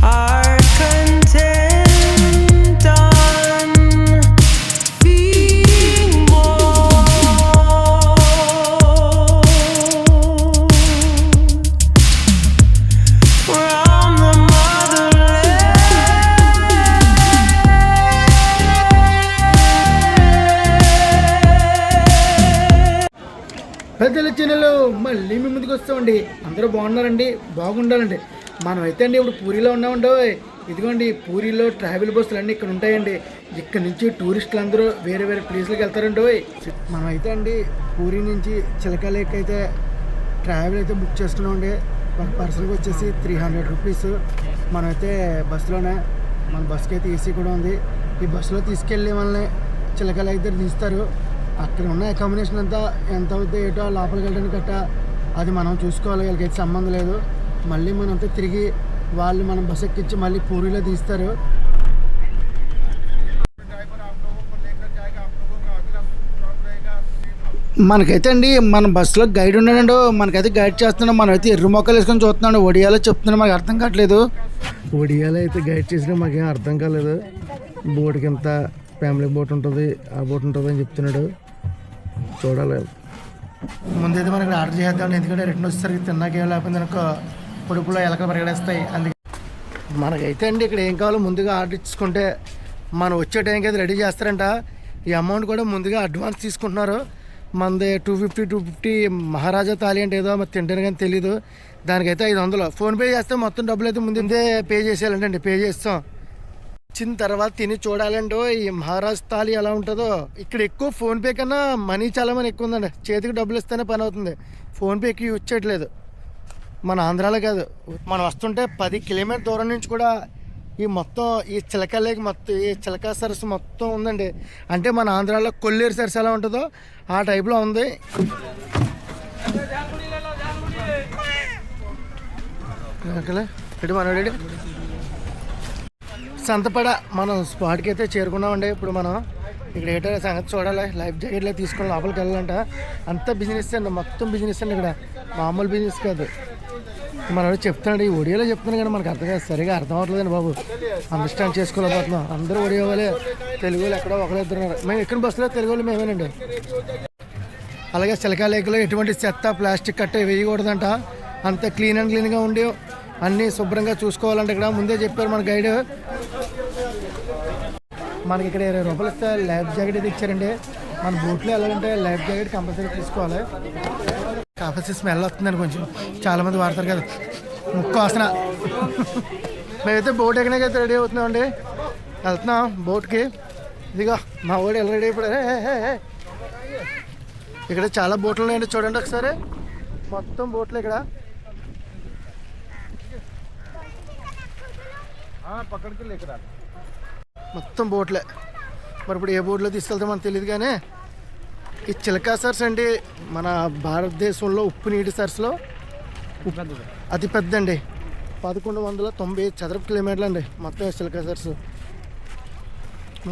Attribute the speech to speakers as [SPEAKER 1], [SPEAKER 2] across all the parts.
[SPEAKER 1] are content on being more from the
[SPEAKER 2] పెద్దల channel మళ్ళీ మీ ముందుకు వస్తామండి. అందరూ బాగున్నారండి, బాగుండాలండి. మనమైతే అండి ఇప్పుడు పూరిలో ఉన్నామండి. ఇదిగోండి పూరిలో ట్రావెల్ బస్సులు అన్నీ ఇక్కడ ఉంటాయండి. ఇక్కడ నుంచి టూరిస్టులు అందరూ వేరే వేరే ప్లేస్లకు వెళ్తారండి. మనమైతే అండి పూరి నుంచి చిలక లేక్ అయితే ట్రావెల్ అయితే బుక్ చేసుకున్నామండి. ఒక పర్సన్కి వచ్చేసి 300 రూపీస్. మనమైతే బస్సులోనే, మన బస్సుకి అయితే ఏసీ కూడా ఉంది. ఈ బస్సులో తీసుకెళ్ళి మనల్ని చిలక లేక్ దగ్గర తీస్తారు. అక్కడ ఉన్న అకామిడేషన్ అంతా ఎంత అవుతుంది ఏటో లోపలికి వెళ్ళడానికి గట్టా అది మనం చూసుకోవాలి. వీళ్ళకైతే సంబంధం లేదు. మళ్ళీ మనంతా తిరిగి వాళ్ళు మనం బస్సు ఎక్కించి మళ్ళీ పూరిలో తీస్తారు. మనకైతే అండి మన బస్సులో గైడ్ ఉన్నాడు. మనకైతే గైడ్ చేస్తున్నాడు. మనమైతే ఎర్ర మొక్కలు వేసుకొని చూస్తున్నాడు. ఒడియాలో చెప్తున్నాడు, మాకు అర్థం కావట్లేదు. ఒడియాలో అయితే గైడ్ చేసినా మాకేం అర్థం కాలేదు. బోట్కి ఎంత ఫ్యామిలీ బోట్ ఉంటుంది, ఆ బోట్ ఉంటుంది అని చెప్తున్నాడు. చూడాలి. ముందైతే మనకి ఆర్డర్ చేద్దాం, ఎందుకంటే రిటర్న్ వచ్చేసరికి తిన్నాకేం లేకపోతే అనుకో పొడుపులో ఎలకలు పరిగెడేస్తాయి. అందుకే మనకైతే అండి ఇక్కడ ఏం కావాలో ముందుగా ఆర్డర్ ఇచ్చుకుంటే మనం వచ్చే టైంకి అయితే రెడీ చేస్తారంట. ఈ అమౌంట్ కూడా ముందుగా అడ్వాన్స్ తీసుకుంటున్నారు. మనది 250 మహారాజా థాలి అంటే ఏదో మరి తింటాను కానీ తెలీదు. దానికైతే 500 ఫోన్పే చేస్తే మొత్తం డబ్బులు అయితే ముందే పే చేసేయాలంటే పే చేస్తాం. వచ్చిన తర్వాత తిని చూడాలండి ఈ మహారాజ్ థాలి ఎలా ఉంటుందో. ఇక్కడ ఎక్కువ ఫోన్పే కన్నా మనీ చాలా మంది ఎక్కువ ఉందండి. చేతికి డబ్బులు ఇస్తేనే పని అవుతుంది. ఫోన్పే ఎక్కువ యూజ్ చేయట్లేదు. మన ఆంధ్రాలో కాదు, మనం వస్తుంటే 10 కిలోమీటర్ దూరం నుంచి కూడా ఈ మొత్తం ఈ చిలక లేక్ మొత్తం ఈ చిలక సరస్సు మొత్తం ఉందండి. అంటే మన ఆంధ్రాలో కొల్లేరు సరస్సు ఎలా ఉంటుందో ఆ టైప్లో ఉంది. రెడీ మన రెడీ సంతపడ మనం స్పాట్కి అయితే చేరుకున్నామండి. ఇప్పుడు మనం ఇక్కడ ఏంటో సంగతి చూడాలి. లైఫ్ జాకెట్లో తీసుకొని లోపలికి వెళ్ళాలంట. అంతా బిజినెస్ అండి, మొత్తం బిజినెస్ అండి. ఇక్కడ మామూలు బిజినెస్ కాదు. మనం చెప్తున్నాడు, ఈ ఒడియాలో చెప్తున్నాను కానీ మనకు సరిగా అర్థం అవ్వట్లేదండి బాబు. అండర్స్టాండ్ చేసుకోలేకపోతున్నాం. అందరూ ఒడియా వాళ్ళే, తెలుగు వాళ్ళు ఎక్కడో ఒకరు మేము ఎక్కిన బస్సులో తెలుగు వాళ్ళు మేమేనండి. అలాగే చిలక లేకలో ఎటువంటి చెత్త ప్లాస్టిక్ కట్ట వేయకూడదంట. అంత క్లీన్ అండ్ క్లీన్గా ఉండి అన్నీ శుభ్రంగా చూసుకోవాలంటే ఇక్కడ ముందే చెప్పారు మన గైడ్. మనకి ఇక్కడ 20 రూపాయలు ఇస్తే లైఫ్ జాకెట్ అయితే ఇచ్చారండి. మన బోట్లో వెళ్ళాలంటే లైఫ్ జాకెట్ కంపల్సరీ తీసుకోవాలి. కాకపోతే స్మెల్ వస్తుందని కొంచెం చాలామంది వాడతారు కదా, ముక్కు వాసన. మేమైతే బోట్ ఎక్కడికైతే రెడీ అవుతున్నామండి. వెళ్తున్నాం బోట్కి. ఇదిగో మా వాడు ఎలా రెడీ అయిపోయాడు. ఇక్కడ చాలా బోట్లు ఉన్నాయండి, చూడండి ఒకసారి. మొత్తం బోట్లు ఇక్కడ మొత్తం బోట్లే. మరి ఇప్పుడు ఏ బోట్లో తీసుకెళ్తాం మనకు తెలియదు. కానీ ఈ చిలకా సరస్ అండి మన భారతదేశంలో ఉప్పు నీటి సరస్సులో అతి పెద్ద అండి. 1190 చదరపు కిలోమీటర్లు అండి మొత్తం చిలకా సరస్సు.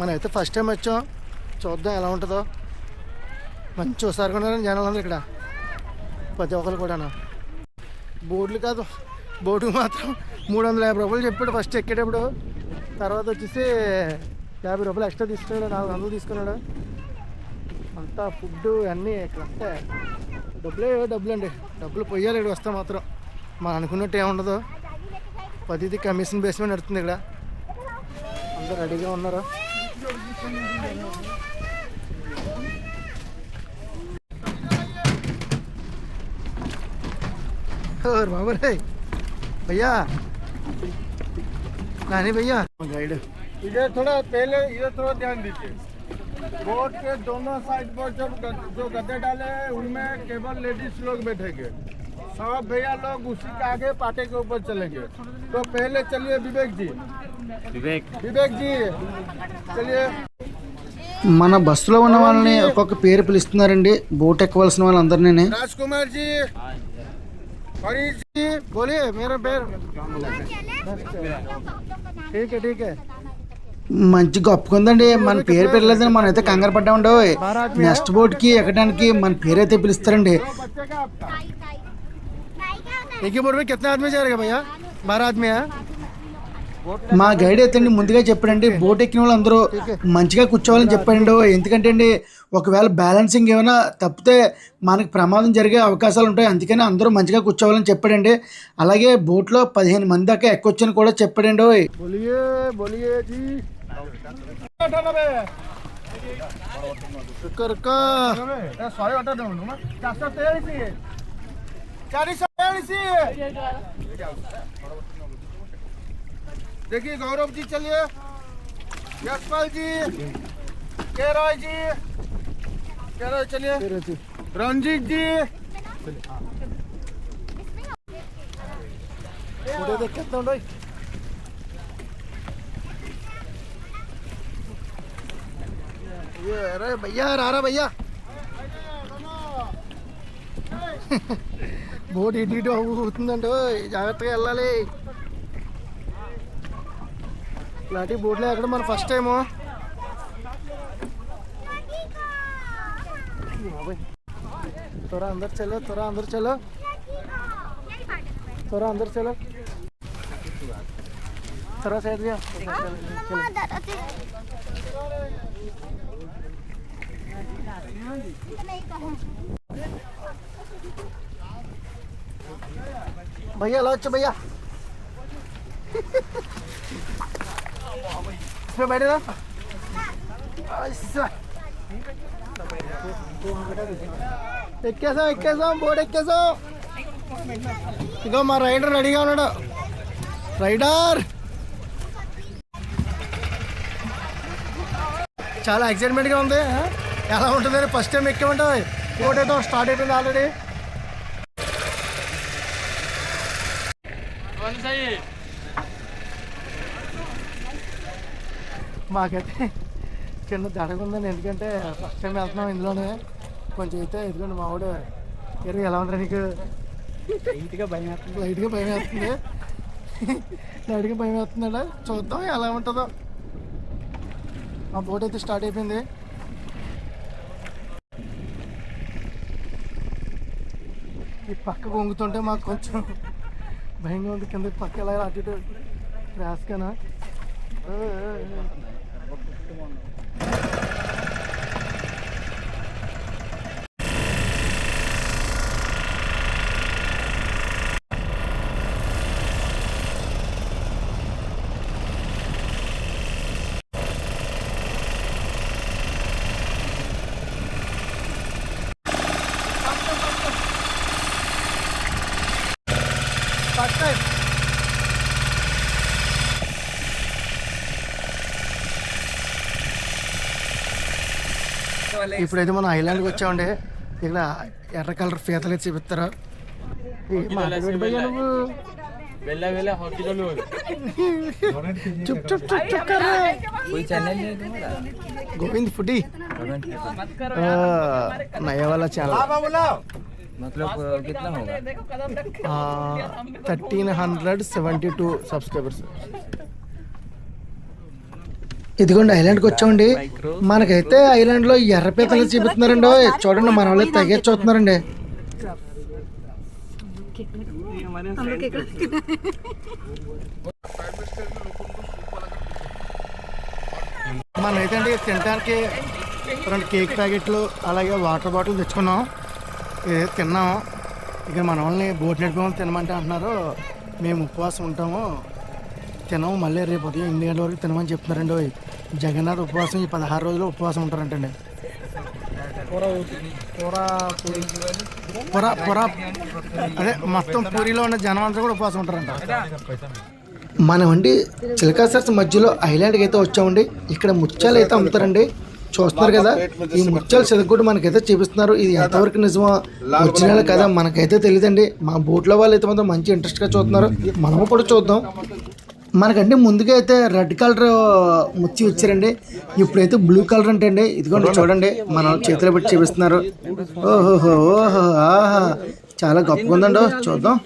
[SPEAKER 2] మనమైతే ఫస్ట్ టైం వచ్చాం, చూద్దాం ఎలా ఉంటుందో. మంచి ఒకసారి కొన్నారని జనాలందరూ ఇక్కడ, ప్రతి ఒక్కరు కూడా. బోర్డులు కాదు, బోటుకు మాత్రం 350 రూపాయలు చెప్పాడు ఫస్ట్ ఎక్కేటప్పుడు. తర్వాత వచ్చేసి 50 రూపాయలు ఎక్స్ట్రా తీసుకున్నాడు, 400 తీసుకున్నాడు. అంతా ఫుడ్ అన్నీ ఇక్కడ వస్తే డబ్బులు అండి. డబ్బులు పోయాలి ఇక్కడ వస్తే మాత్రం. మనం అనుకున్నట్టు ఏముండదు. ప్రతిదీ కమిషన్ బేస్ మీద నడుస్తుంది ఇక్కడ. అందరూ రెడీగా ఉన్నారు. बाबर है भैया, नानी भैया गाइड।
[SPEAKER 3] इधर थोड़ा पहले, इधर थोड़ा ध्यान दीजिए। बोट के दोनों साइड पर जो गद्दे डाले हैं उनमें केवल लेडीज लोग बैठेंगे। सब भैया लोग उसी के आगे पाटे के ऊपर चलेंगे। तो पहले चलिए विवेक जी, विवेक जी चलिए।
[SPEAKER 2] మన బస్సులో ఉన్న వాళ్ళని ఒక్కొక్క పేరు పిలుస్తున్నారండి. బోట్ ఎక్కవలసిన వాళ్ళందరినీ.
[SPEAKER 3] राजकुमार जी, हरीश जी,
[SPEAKER 2] बोलिए मेरा పేరు. ठीक है. మంచి గొప్పకుందండి. మన పేరు పిలలేదని మనం అయితే కంగారు పడ్డామండో. నెక్స్ట్ బోట్కి ఎక్కడానికి మన పేరు అయితే పిలుస్తారండి. एक ही बोट में कितने आदमी जाएगा भैया? 12 आदमी है. మా గైడ్ అయితే అండి ముందుగా చెప్పాడండి బోట్ ఎక్కిన వాళ్ళు అందరూ మంచిగా కూర్చోవాలని చెప్పాడండి. ఎందుకంటే అండి ఒకవేళ బ్యాలెన్సింగ్ ఏమైనా తప్పితే మనకి ప్రమాదం జరిగే అవకాశాలు ఉంటాయి, అందుకని అందరూ మంచిగా కూర్చోవాలని చెప్పాడండి. అలాగే బోట్లో 15 మంది దాకా ఎక్కొచ్చని కూడా చెప్పాడండి.
[SPEAKER 3] बोलिए बोलिए जी सॉरी ऑटो दो ना 443 देखिए गौरव जी चलिए, यशपाल जी, के रॉय जी, के रॉय चलिए, रंजीत जी
[SPEAKER 2] ఫోటో తెచ్చేస్తాండి. అరే భయ్యా రారా భయ్యా. బోట్ ఇటు ఇటు అవుతుందండి, జాగ్రత్తగా వెళ్ళాలి. ఇలాంటి బోట్లో ఎక్కడ మన ఫస్ట్ టైము. త్వర అందరు చలో, త్వర అందరు చలో, త్వర అందరు చలో, త్వర సైడ్ దియా. भैया लो अच्छा भैया इसमें बैठे ना ఎక్కేసాం బోర్డు ఎక్కేసాం. ఇగో మా రైడర్ రెడీగా ఉన్నాడు. రైడర్ చాలా ఎక్సైట్మెంట్గా ఉంది. ఎలా ఉంటుంది ఫస్ట్ టైం ఎక్కామంటే బోట్ అయితే స్టార్ట్ అయిపోయింది ఆల్రెడీ. మాకైతే కింద దడగుందండి, ఎందుకంటే ఫస్ట్ టైం వెళ్తున్నాం ఇందులోనే. కొంచెం అయితే ఎందుకంటే మా వాడు ఎలా ఉంటారు నీకు లైట్గా భయం వేస్తుంది, లైట్గా భయం వేస్తుందా. చూద్దాం ఎలా ఉంటుందో. ఆ బోట్ అయితే స్టార్ట్ అయిపోయింది. ఈ పక్క వంగుతుంటే మాకు కొంచెం భయంగా ఉంది. కింద పక్క ఎలా అటు ఇటు క్రాస్గానా. ఇప్పుడైతే మనం ఐలాండ్కి వచ్చామండి. ఇక్కడ ఎర్ర కలర్ పీతలు అయితే చూపిస్తారు. గోవింద్ ఫుడీ నయా वाला ఛానల్. मतलब कितना होगा? 1372 సబ్స్క్రైబర్స్. ఇదిగోండి ఐలాండ్కి వచ్చామండి. మనకైతే ఐలాండ్లో ఎర్ర పీతలు చూపిస్తున్నారండి. చూడండి మన వాళ్ళు తెగే చూస్తున్నారండి. మనమైతే అండి తినడానికి 2 కేక్ ప్యాకెట్లు అలాగే వాటర్ బాటిల్ తెచ్చుకున్నాం. ఏదైతే తిన్నాము. ఇక మన వాళ్ళని బోట్ నడిపోమని తినమంటే అంటున్నారు. మేము ఉపవాసం ఉంటాము, తినము, మళ్ళీ రేపు ఉదయం 8 గంటల వరకు తినమని చెప్తున్నారండి. జగన్నాథ్ ఉపవాసం ఈ 16 రోజులు ఉపవాసం ఉంటారంటండి. అదే మొత్తం పూరిలో ఉన్న జనం అంతా కూడా ఉపవాసం ఉంటారంట. మనమండి చిలకా సరస్సు మధ్యలో ఐలాండ్కి అయితే వచ్చామండి. ఇక్కడ ముత్యాలు అయితే అమ్ముతారండి. చూస్తున్నారు కదా, ఈ ముత్యాలు చెదగొట్టు మనకైతే చూపిస్తున్నారు. ఇది ఎంతవరకు నిజమో ఒరిజినల్ కదా మనకైతే తెలియదండి. మా బోట్లో వాళ్ళు అయితే మాత్రం మంచి ఇంట్రెస్ట్గా చూస్తున్నారు. మనము కూడా చూద్దాం. మనకంటే ముందుగా అయితే రెడ్ కలర్ ముచ్చి ఇచ్చారండి. ఇప్పుడైతే బ్లూ కలర్ అంటే అండి. ఇదిగోండి చూడండి మన చేతిలో పెట్టి చూపిస్తున్నారు. ఓహోహో ఓహో ఆహా చాలా గొప్పగా ఉందండి. చూద్దాం.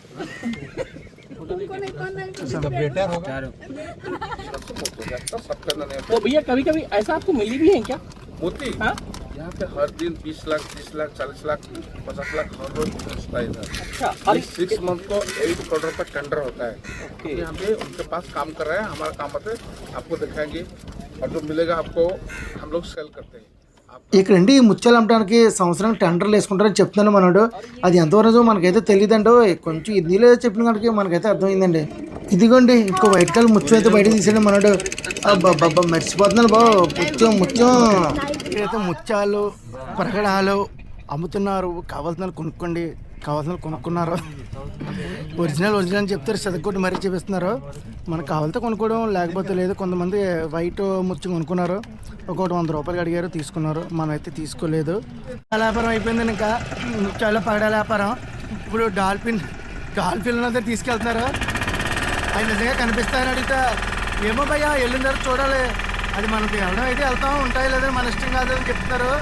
[SPEAKER 4] तो भैया कभी कभी ऐसा आपको मिली भी है क्या?
[SPEAKER 3] मोती
[SPEAKER 4] यहाँ पे हर दिन 20 लाख 30 लाख 40 लाख 50 लाख हर रोज पहुँचता है इधर।
[SPEAKER 5] अच्छा, हर
[SPEAKER 4] 6 मंथ को 8 करोड़ रुपए टेंडर होता है। यहाँ पे उनके पास काम कर रहे हैं, हमारा काम होता है, आपको दिखाएंगे और जो मिलेगा आपको हम लोग सेल करते हैं।
[SPEAKER 2] ఇక్కడండి ఈ ముత్యాలు అమ్మడానికి సంవత్సరానికి టెండర్లు వేసుకుంటారని చెప్తున్నాను మనోడు. అది ఎంతవరకు మనకైతే తెలియదండో, కొంచెం హిందీలో చెప్పిన కనుక మనకైతే అర్థమైందండి. ఇదిగోండి ఇంకో వైట్ కలర్ ముత్యం అయితే బయట తీసాడు మనోడు. అబ్బా మర్చిపోతున్నాను బాబు, ముత్యం ఇక్కడైతే ముత్యాలు ప్రకడాలు అమ్ముతున్నారు. కావాల్సిన కొనుక్కోండి, కావాల్సిన కొనుక్కున్నారు. ఒరిజినల్ అని చెప్తారు, చదువుకోటి మరీ చూపిస్తున్నారు. మనకు కావాలితే కొనుక్కోవడం, లేకపోతే లేదు. కొంతమంది వైట్ ముత్యం కొనుక్కున్నారు, ఒకటి 100 రూపాయలు అడిగారు, తీసుకున్నారు. మనమైతే తీసుకోలేదు. వ్యాపారం అయిపోయింది, ఇంకా ముత్యాల పగడాల వ్యాపారం. ఇప్పుడు డాల్ఫిన్ అయితే తీసుకెళ్తున్నారు. అవి నిజంగా కనిపిస్తాయని అడిగితే ఏమో భయ్యా వెళ్ళినారు చూడాలి, అది మనకి వెళ్ళడం అయితే వెళ్తాం, ఉంటాయి లేదా మన ఇష్టం కాదు అని చెప్తున్నారు.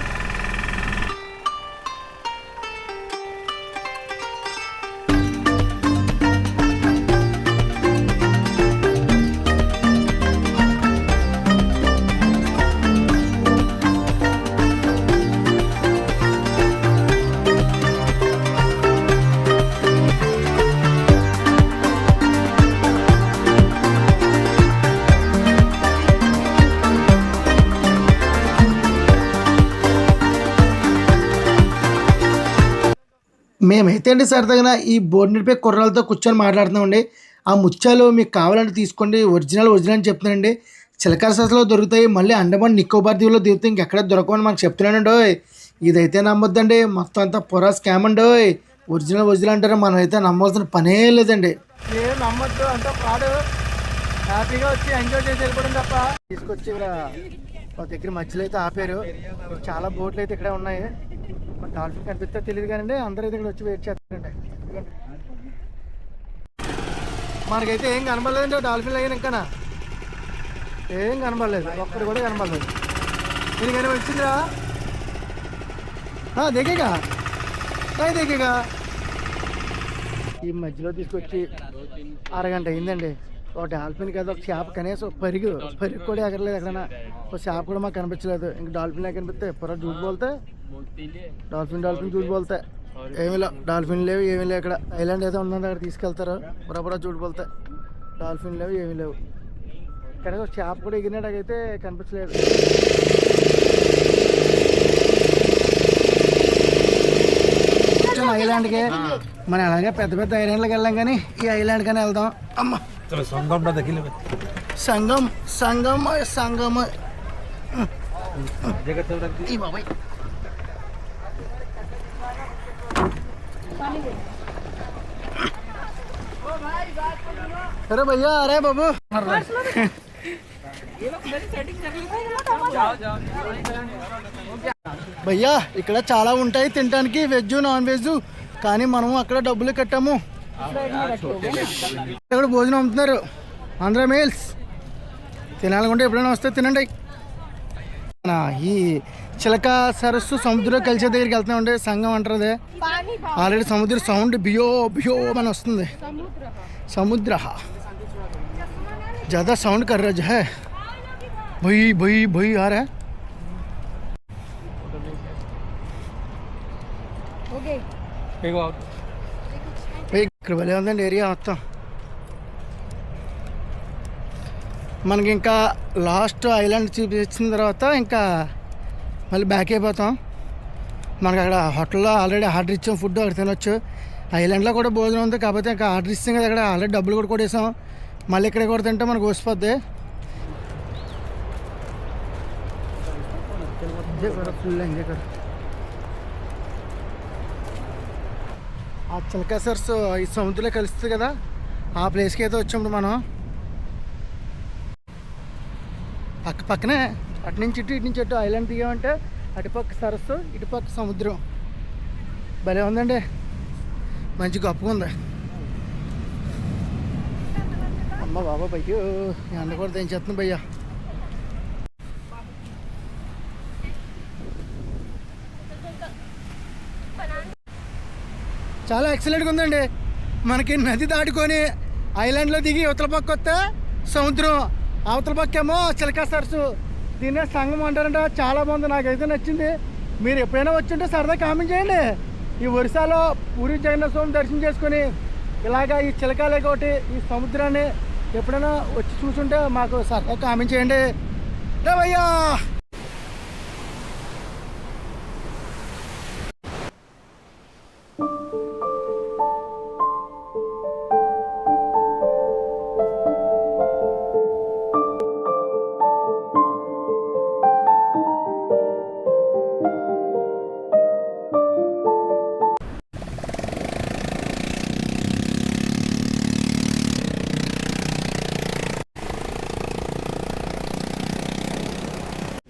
[SPEAKER 2] మేమైతే అండి సరదాగా ఈ బోర్డు నిండిపోయి కుర్రాలతో కూర్చొని మాట్లాడుతున్నామండి. ఆ ముత్యాలు మీకు కావాలంటే తీసుకోండి, ఒరిజినల్ అని చెప్తున్నానండి. చిలకర సరస్సులో దొరుకుతాయి, మళ్ళీ అండమాన్ నికోబార్ దీవులో దొరుకుతాయి, ఇంకెక్కడ దొరకవని మనకు చెప్తున్నానండి. ఇదైతే నమ్మొద్దండి, మొత్తం అంతా పొరా స్కామ్ అండి. ఒరిజినల్ అంటారు, మనం అయితే నమ్మవలసిన పనే లేదండి. ఏం నమ్మొద్దు, అంతా పాడు. హ్యాపీగా వచ్చి ఎంజాయ్ చేసి వెళ్ళిపోవడం తప్ప. తీసుకొచ్చి ఇక్కడ ఒక దగ్గర మధ్యలో అయితే ఆపారు. చాలా బోట్లు అయితే ఇక్కడే ఉన్నాయి. డాల్ఫిన్ కనిపిస్తే తెలియదు కానీ అందరూ అయితే ఇక్కడ వచ్చి వెయిట్ చేస్తారండి. మనకైతే ఏం కనబడలేదండి డాల్ఫిన్ అయినా, ఇంకా ఏం కనబడలేదు, ఒక్కడు కూడా కనబడలేదు. దీనికైనా వచ్చిందిరా దిగేగా దిగేగా. ఈ మధ్యలో తీసుకొచ్చి అరగంట అయిందండి. ఒక డాల్ఫిన్ కదా, ఒక చేప కనీసం పరిగి కూడా ఎగరలేదు. ఎక్కడైనా ఒక చేప కూడా మాకు కనిపించలేదు. ఇంక డాల్ఫిన్ కనిపిస్తే పొర జూట్ బోల్తే డాల్ఫిన్ జూట్ బోల్తే ఏమీ లేవు, డాల్ఫిన్ లేవు, ఏమీ లేవు. ఇక్కడ ఐలాండ్ ఏదో ఉందండి, అక్కడ తీసుకెళ్తారు. పొర జూట్ బోల్తే డాల్ఫిన్ లేవు, ఏమీ లేవు. ఇక్కడ ఒక చేప కూడా ఎగిరినట్టయితే కనిపించలేదు. ఐలాండ్కి మనం అలాగే పెద్ద పెద్ద ఐలాండ్లకు వెళ్ళాం, కానీ ఈ ఐలాండ్ కానీ వెళ్దాం. అమ్మ సంగం ఈ బాబాయ్ अरे भैया अरे बाबू భయ్యా ఇక్కడ చాలా ఉంటాయి తినడానికి, వెజ్ నాన్ వెజ్. కానీ మనము అక్కడ డబ్బులు కట్టాము. ఇక్కడ భోజనం అమ్ముతున్నారు, ఆంధ్ర మీల్స్. తినాలనుకుంటే ఎప్పుడైనా వస్తే తినండి. ఈ చిలక సరస్సు సముద్రం కలిసే దగ్గరికి వెళ్తున్నామండి. సంగం అంటారు. ఆల్రెడీ సముద్ర సౌండ్ బియో అని వస్తుంది. समुद्र ज़्यादा साउंड कर रहा है, भई आ रहा है. ఇక్కడ భలే ఉందండి ఏరియా మొత్తం. మనకి ఇంకా లాస్ట్ ఐలాండ్ చూపించిన తర్వాత ఇంకా మళ్ళీ బ్యాక్ అయిపోతాం. మనకు అక్కడ హోటల్లో ఆల్రెడీ ఆర్డర్ ఇచ్చాం, ఫుడ్ అక్కడ తినొచ్చు. ఐలాండ్లో కూడా భోజనం ఉంది, కాకపోతే ఇంకా ఆర్డర్ ఇస్తాం కదా, అక్కడ ఆల్రెడీ డబ్బులు కూడా కొట్టేసాం. మళ్ళీ ఇక్కడ కూడా తింటే మనకు వసిపోద్ది. ఫుల్ ఎంజాయ్ కర్. ఆ చిలకా సర్స్ ఈ సముద్రంలో కలుస్తుంది కదా, ఆ ప్లేస్కి అయితే వచ్చాము మనం. పక్కనే అటు నుంచి ఇటు నుంచి అటు ఐలాండ్ దిగామంటే అటుపక్క సరస్సు, ఇటుపక్క సముద్రం. భలే ఉందండి, మంచి గొప్పగా ఉంది. అమ్మ బాబా భయ్యో ఎండ కూడా ఏం చేస్తుంది భయ్యా. చాలా ఎక్సలెంట్గా ఉందండి. మనకి నది దాటుకొని ఐలాండ్లో దిగి అవతల పక్క వస్తే సముద్రం, అవతల పక్క ఏమో చిలకా సరస్సు. దీన్నే సంగం అంటారంట. చాలా బాగుంది, నాకైతే నచ్చింది. మీరు ఎప్పుడైనా వచ్చుంటే సరదా కామెంట్ చేయండి. ఈ ఒరిస్సాలో పూరి జగన్నాథ స్వామి దర్శనం చేసుకొని ఇలాగా ఈ చిలకాలేక ఒకటి ఈ సముద్రాన్ని ఎప్పుడైనా వచ్చి చూసుంటే మాకు సరదా కామెంట్ చేయండి. భయ్యా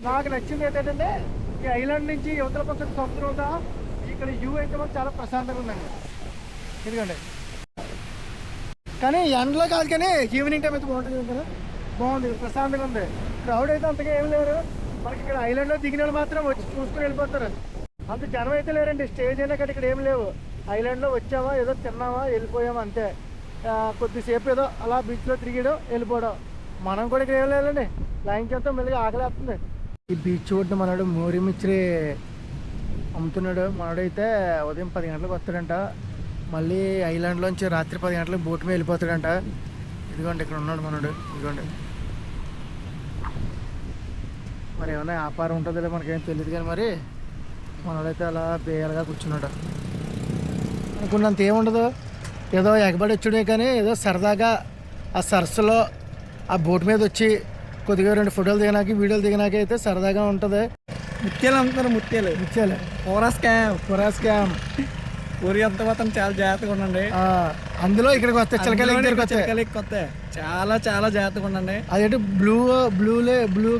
[SPEAKER 2] నాకు నచ్చింది ఏంటంటే ఈ ఐలాండ్ నుంచి యువతల పక్కన సముద్రం ఉందా, ఇక్కడ వ్యూ అయితే మాకు చాలా ప్రశాంతంగా ఉందండి. ఎందుకంటే కానీ ఎండలో కాదు, కానీ ఈవినింగ్ టైం అయితే బాగుంటుంది కదా, బాగుంది, ప్రశాంతంగా ఉంది. క్రౌడ్ అయితే అంతగా ఏం లేరు. మనకి ఇక్కడ ఐలాండ్లో దిగిన వాళ్ళు మాత్రం వచ్చి చూసుకుని వెళ్ళిపోతారు. అంత జనం అయితే లేరండి. స్టేజ్ అయినా కానీ ఇక్కడ ఏం లేవు. ఐలాండ్లో వచ్చామా, ఏదో తిన్నామా, వెళ్ళిపోయామా అంతే. కొద్దిసేపు ఏదో అలా బీచ్లో తిరిగడం, వెళ్ళిపోవడం. మనం కూడా ఇక్కడ ఏం లేదండి. లైన్ చేస్తాం, మెల్లిగా ఆకలేస్తుంది. ఈ బీచ్ ఒడ్డు మనడు మోరి మిర్చి అమ్ముతున్నాడు. మనడైతే ఉదయం 10 గంటలకు వస్తాడంట, మళ్ళీ ఐలాండ్లోంచి రాత్రి 10 గంటలకు బోట్ మీద వెళ్ళిపోతాడంట. ఇదిగోండి ఇక్కడ ఉన్నాడు మనడు, ఇదిగోండి. మరి ఏమైనా వ్యాపారం ఉంటుందో మనకేం తెలియదు, కానీ మరి మనడైతే అలా బేయాలుగా కూర్చున్నాడు. అనుకున్నంత ఏముండదు, ఏదో ఎగబడి వచ్చుడే, కానీ ఏదో సరదాగా ఆ సరస్సులో ఆ బోట్ మీద వచ్చి కొద్దిగా 2 ఫోటోలు దిగినాక, వీడియోలు దిగినాక అయితే సరదాగా ఉంటుంది.
[SPEAKER 5] ముత్యాలు అమ్ముతున్నారు, ముత్యాలు
[SPEAKER 2] ముత్యాలే.
[SPEAKER 5] పూరా
[SPEAKER 2] స్కామ్
[SPEAKER 5] పూరి అంత మాత్రం చాలా జాగ్రత్తగా ఉండండి.
[SPEAKER 2] అందులో ఇక్కడికి వస్తాయి చిలకలకి
[SPEAKER 5] వస్తాయి, చాలా చాలా జాగ్రత్తగా ఉండండి.
[SPEAKER 2] అదేంటి బ్లూ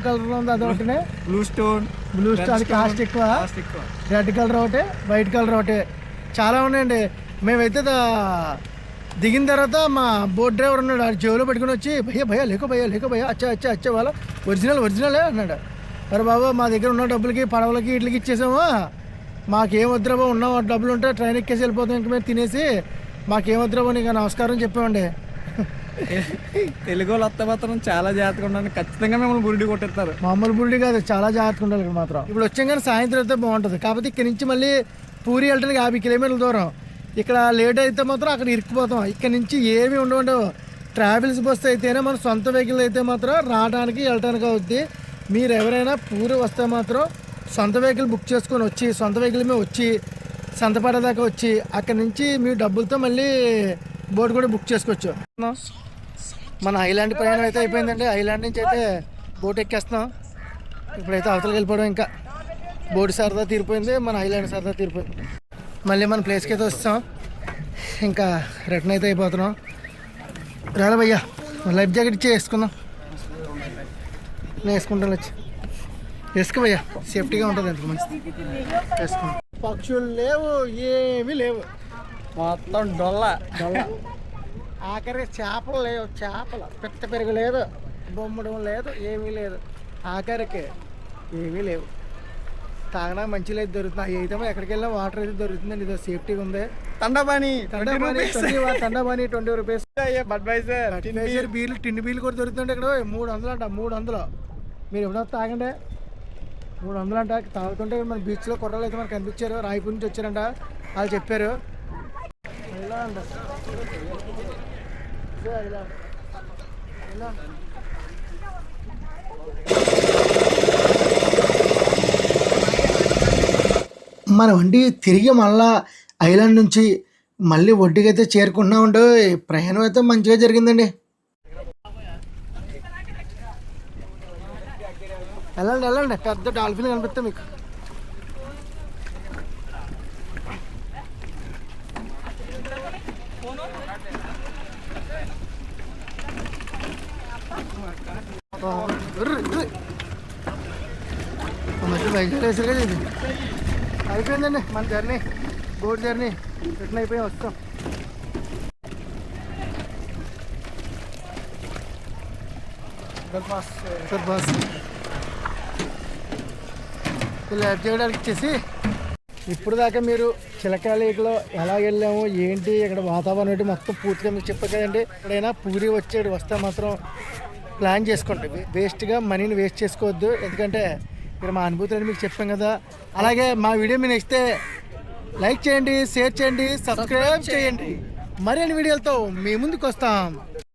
[SPEAKER 2] కలర్ ఉంది, అదొకటి
[SPEAKER 5] బ్లూ స్టోన్
[SPEAKER 2] అది కాస్ట్ ఎక్కువ. రెడ్ కలర్ ఒకటి, వైట్ కలర్ ఒకటి, చాలా ఉన్నాయండి. మేమైతే దిగిన తర్వాత మా బోట్ డ్రైవర్ ఉన్నాడు, ఆ జేబులో పెట్టుకుని వచ్చి భయ్యా లేకో భయ్యా అచ్చా వాళ్ళ ఒరిజినలే అన్నాడు. అరే బాబా, మా దగ్గర ఉన్న డబ్బులకి పడవలకి వీటికి ఇచ్చేసాము, మాకేం వద్దురా బాబు, ఉన్న డబ్బులు ఉంటే ట్రైన్ ఎక్కేసి వెళ్ళిపోతాం, ఇంక మేము తినేసి మాకేం వద్దురా బాబు నీకు నమస్కారం చెప్పామండి.
[SPEAKER 5] తెలుగు వాళ్ళు వస్తే మాత్రం చాలా జాగ్రత్తగా ఉండండి. ఖచ్చితంగా మిమ్మల్ని బురిడి కొట్టేస్తారు.
[SPEAKER 2] మామూలు బురిడి కాదు, చాలా జాగ్రత్తగా ఉండాలి ఇక్కడ మాత్రం. ఇప్పుడు వచ్చాం కానీ సాయంత్రం అయితే బాగుంటుంది. కాకపోతే ఇక్కడ నుంచి మళ్ళీ పూరి వెళ్ళడానికి 50 కిలోమీటర్ల దూరం. ఇక్కడ లేట్ అయితే మాత్రం అక్కడ ఇరుక్కుపోతాం. ఇక్కడ నుంచి ఏమీ ఉండవు. ట్రావెల్స్ బస్సు అయితేనే మన సొంత వెహికల్ అయితే మాత్రం రావడానికి వెళ్ళడానికి అవుద్ది. మీరు ఎవరైనా పూరి వస్తే మాత్రం సొంత వెహికల్ బుక్ చేసుకొని వచ్చి, సొంత వెహికల్ మీద వచ్చి సంతపేట దాకా వచ్చి అక్కడ నుంచి మీ డబ్బులతో మళ్ళీ బోట్ కూడా బుక్ చేసుకోవచ్చు. మన ఐలాండ్ ప్రయాణం అయితే అయిపోయిందండి. ఐలాండ్ నుంచి అయితే బోట్ ఎక్కేస్తున్నాం. ఇప్పుడైతే అవతలకి వెళ్ళిపోవడం. ఇంకా బోట్ సరదా తీరిపోయింది, మన ఐలాండ్ సరదా తీరిపోయింది. మళ్ళీ మన ప్లేస్కి అయితే వస్తాం. ఇంకా రిటర్న్ అయితే అయిపోతున్నాం. రాలే భయ్యా, లైఫ్ జాకెట్ ఇచ్చి వేసుకుందాం. నేను వేసుకుంటాను, వచ్చి వేసుకో భయ్యా, సేఫ్టీగా ఉంటుంది. ఎంత మంచిది వేసుకుంటాం. పక్షులు లేవు, ఏమీ లేవు,
[SPEAKER 5] మొత్తం డొల్ల.
[SPEAKER 2] ఆఖరి చేపలు లేవు, పిట్ట పెరుగు లేదు, బొమ్మడం లేదు, ఏమీ లేదు. ఆఖరికి ఏమీ లేవు. తాగడానికి మంచి లేదు దొరుకుతుంది. అవి అయితే ఎక్కడికి వెళ్ళినా వాటర్ అయితే దొరుకుతుందండి. ఇది సేఫ్టీగా ఉంది.
[SPEAKER 5] తండాబాని
[SPEAKER 2] 20 రూపీస్.
[SPEAKER 5] బడ్వైజర్
[SPEAKER 2] బీర్లు, టిన్ బీర్లు కూడా దొరుకుతుందండి ఇక్కడ. 300 అంట, 300. మీరు ఎప్పుడో తాగండి, 300 అంట. తాగుతుంటే మన బీచ్లో కుర్రలు అయితే మనకు కనిపించారు, రాయపూర్ నుంచి వచ్చారంట, వాళ్ళు చెప్పారు. మన వండి తిరిగి మళ్ళా ఐలాండ్ నుంచి మళ్ళీ ఒడ్డుకి అయితే చేరుకుంటున్నామండి. ప్రయాణం అయితే మంచిగా జరిగిందండి. వెళ్ళండి, పెద్ద డాల్ఫిన్ కనిపిస్తా మీకు. మధ్య బైక్ వేసారు కదా. ఇది అయిపోయిందండి మన జర్నీ, బోట్ జర్నీ. రిటర్న్ అయిపోయి వస్తాం. బస్ లైఫ్ చేయడానికి ఇచ్చేసి ఇప్పుడు దాకా మీరు చిలకలేకలో ఎలా వెళ్ళాము ఏంటి, ఇక్కడ వాతావరణం ఏంటి మొత్తం పూర్తిగా మీకు చెప్పారు కదండి. ఎక్కడైనా పూరి వస్తే మాత్రం ప్లాన్ చేసుకోండి. వేస్ట్గా మనీని వేస్ట్ చేసుకోవద్దు. ఎందుకంటే ఇక్కడ మా అనుభూతులు మీకు చెప్పాం కదా. అలాగే మా వీడియో మీకు నచ్చితే లైక్ చేయండి, షేర్ చేయండి, సబ్స్క్రైబ్ చేయండి. మరిన్ని వీడియోలతో మీ ముందుకు వస్తాం.